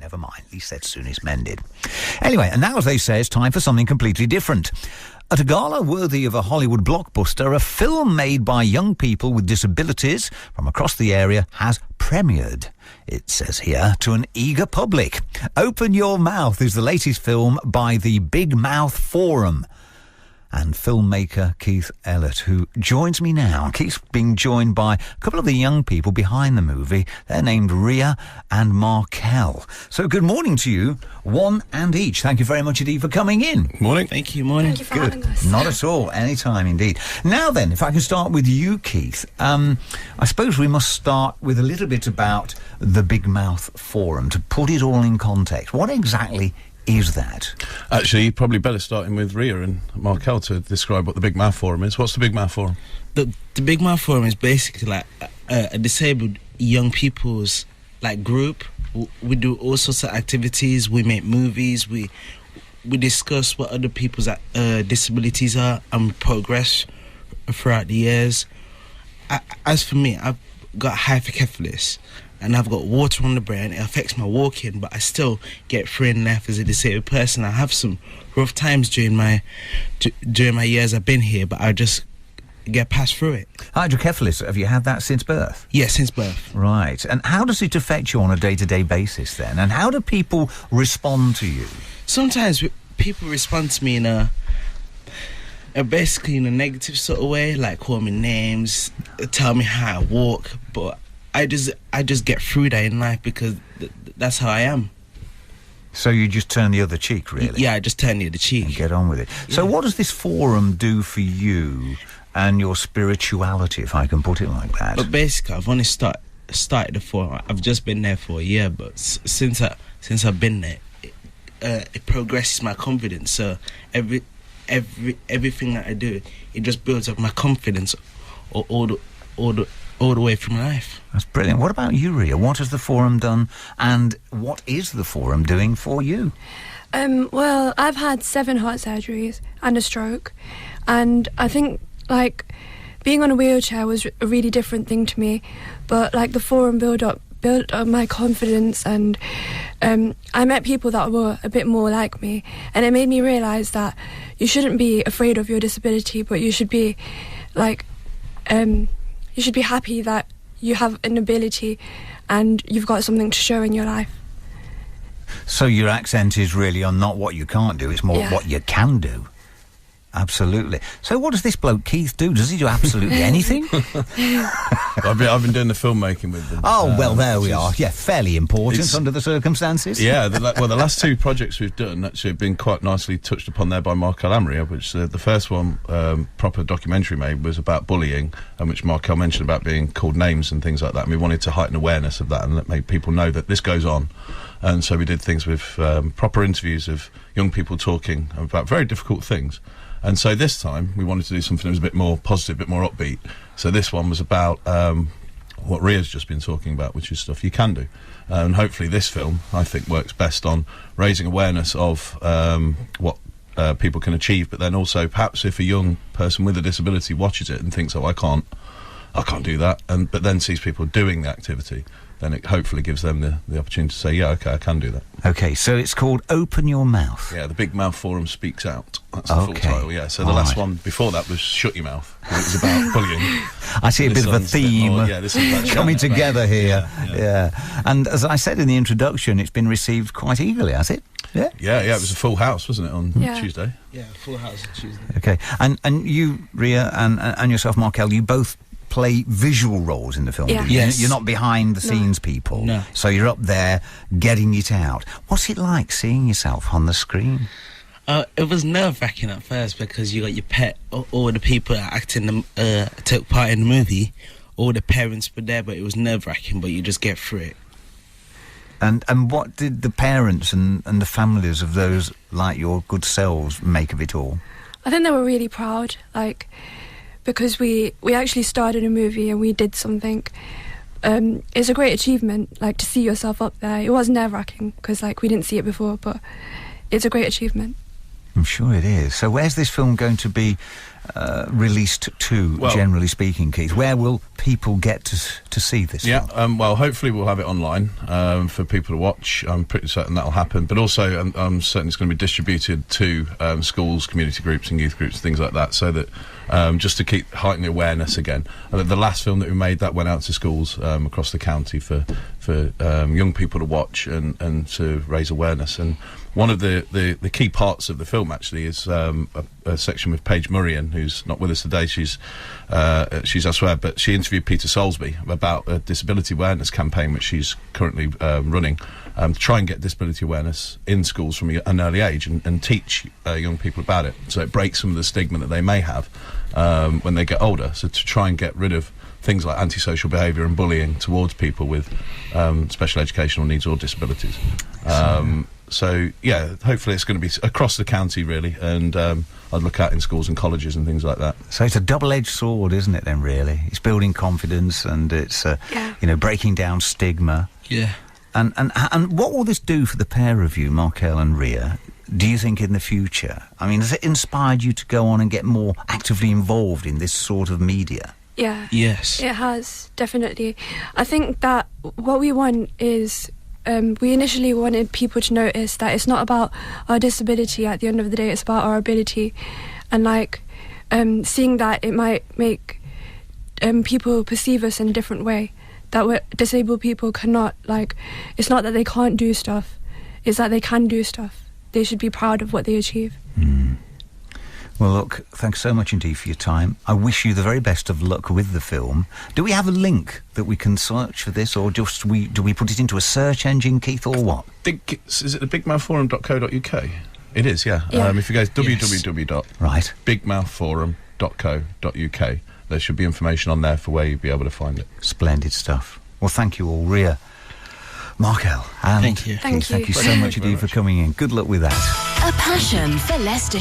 never mind. At least that soon is mended. Anyway, and now, as they say, it's time for something completely different. At a gala worthy of a Hollywood blockbuster, a film made by young people with disabilities from across the area has premiered, it says here, to an eager public. Open Your Mouth is the latest film by the Big Mouth Forum and filmmaker Keith Ellett, who joins me now. Keith's being joined by a couple of the young people behind the movie. They're named Ria and Markel. So good morning to you, one and each. Thank you very much indeed for coming in. Morning. Thank you, morning. Thank you for having us. Not at all. Anytime indeed. Now then, if I can start with you, Keith, I suppose we must start with a little bit about the Big Mouth Forum to put it all in context. What exactly is that? Actually, you'd probably better starting with Ria and Markel to describe what the Big Mouth Forum is. What's the Big Mouth Forum? The Big Mouth Forum is basically like a disabled young people's like group. We do all sorts of activities. We make movies. We discuss what other people's disabilities are and we progress throughout the years. As for me, I've got hypercephalus and I've got water on the brain. It affects my walking, but I still get through in life as a disabled person. I have some rough times during my years I've been here, but I just get past through it. Hydrocephalus, have you had that since birth? Yeah, since birth. Right. And how does it affect you on a day-to-day basis then? And how do people respond to you? Sometimes people respond to me in basically in a negative sort of way, like call me names, tell me how I walk, but I just get through that in life because that's how I am. So you just turn the other cheek, really? Yeah, I just turn the other cheek. And get on with it. Yeah. So what does this forum do for you and your spirituality, if I can put it like that? But basically, I've only started the forum. I've just been there for a year, but since I've been there, it progresses my confidence. So everything that I do, it just builds up my confidence all the way through my life. That's brilliant. What about you, Ria? What has the forum done, and what is the forum doing for you? Well, I've had 7 heart surgeries and a stroke, and I think, like, being on a wheelchair was a really different thing to me, but, like, the forum built up my confidence, and I met people that were a bit more like me, and it made me realise that you shouldn't be afraid of your disability, but you should be, like, you should be happy that you have an ability and you've got something to show in your life. So your accent is really on not what you can't do, it's more what you can do. Absolutely. So what does this bloke Keith do? Does he do absolutely anything? I've been doing the filmmaking with them. Oh, well, there we are. Yeah, fairly important under the circumstances. Yeah, the last 2 projects we've done actually have been quite nicely touched upon there by Markel and Ria, which the first one, proper documentary made, was about bullying, and which Markel mentioned about being called names and things like that, and we wanted to heighten awareness of that and let make people know that this goes on. And so we did things with proper interviews of young people talking about very difficult things. And so this time we wanted to do something that was a bit more positive, a bit more upbeat. So this one was about what Ria's just been talking about, which is stuff you can do. And hopefully this film, I think, works best on raising awareness of what people can achieve, but then also perhaps if a young person with a disability watches it and thinks, oh, I can't do that, but then sees people doing the activity, then it hopefully gives them the opportunity to say, yeah, okay, I can do that. Okay, so it's called Open Your Mouth. Yeah, the Big Mouth Forum Speaks Out. That's the full title, yeah. So the last one before that was Shut Your Mouth. It was about bullying. I see a bit of a theme this is coming together here. Yeah. And as I said in the introduction, it's been received quite eagerly, has it? Yeah? Yeah, it was a full house, wasn't it, on Tuesday? Yeah, full house on Tuesday. Okay, and you, Ria, and yourself, Markel, you both play visual roles in the film. Yeah. Yes. You're not behind the scenes people. No. So you're up there getting it out. What's it like seeing yourself on the screen? It was nerve-wracking at first because you got your pet, all the people that took part in the movie, all the parents were there, but it was nerve-wracking, but you just get through it. And what did the parents and the families of those like your good selves make of it all? I think they were really proud, like, because we actually started a movie and we did something. It's a great achievement, like, to see yourself up there. It was nerve-wracking because, like, we didn't see it before, but it's a great achievement. I'm sure it is. So where's this film going to be released to, Well, generally speaking, Keith? Where will people get to see this Yeah, film? well, hopefully we'll have it online for people to watch. I'm pretty certain that'll happen. But also, I'm certain it's going to be distributed to schools, community groups and youth groups, things like that, so that just to keep heightening the awareness again. The last film that we made, that went out to schools across the county for young people to watch and to raise awareness. And one of the key parts of the film, actually, is a section with Paige Murrian, who's not with us today. She's elsewhere, but she interviewed Peter Soulsby about a disability awareness campaign which she's currently running to try and get disability awareness in schools from an early age and teach young people about it, so it breaks some of the stigma that they may have when they get older. So to try and get rid of things like antisocial behaviour and bullying towards people with special educational needs or disabilities. So yeah, hopefully it's going to be across the county, really, and I'd look out in schools and colleges and things like that. So it's a double-edged sword, isn't it, then, really? It's building confidence and it's, breaking down stigma. Yeah. And what will this do for the pair of you, Markel and Ria, do you think, in the future? I mean, has it inspired you to go on and get more actively involved in this sort of media? Yeah. Yes. It has, definitely. I think that what we want is... we initially wanted people to notice that it's not about our disability at the end of the day, it's about our ability. And seeing that it might make people perceive us in a different way, that disabled people cannot, it's not that they can't do stuff, it's that they can do stuff. They should be proud of what they achieve. Well, look, thanks so much indeed for your time. I wish you the very best of luck with the film. Do we have a link that we can search for this, or do we put it into a search engine, Keith, or what? Is it the bigmouthforum.co.uk? It is, yeah. If you go www.bigmouthforum.co.uk, there should be information on there for where you'll be able to find it. Splendid stuff. Well, thank you all, Ria, Markel, and Thank you. Keith, thank you so much indeed for coming in. Good luck with that. A passion for Leicester.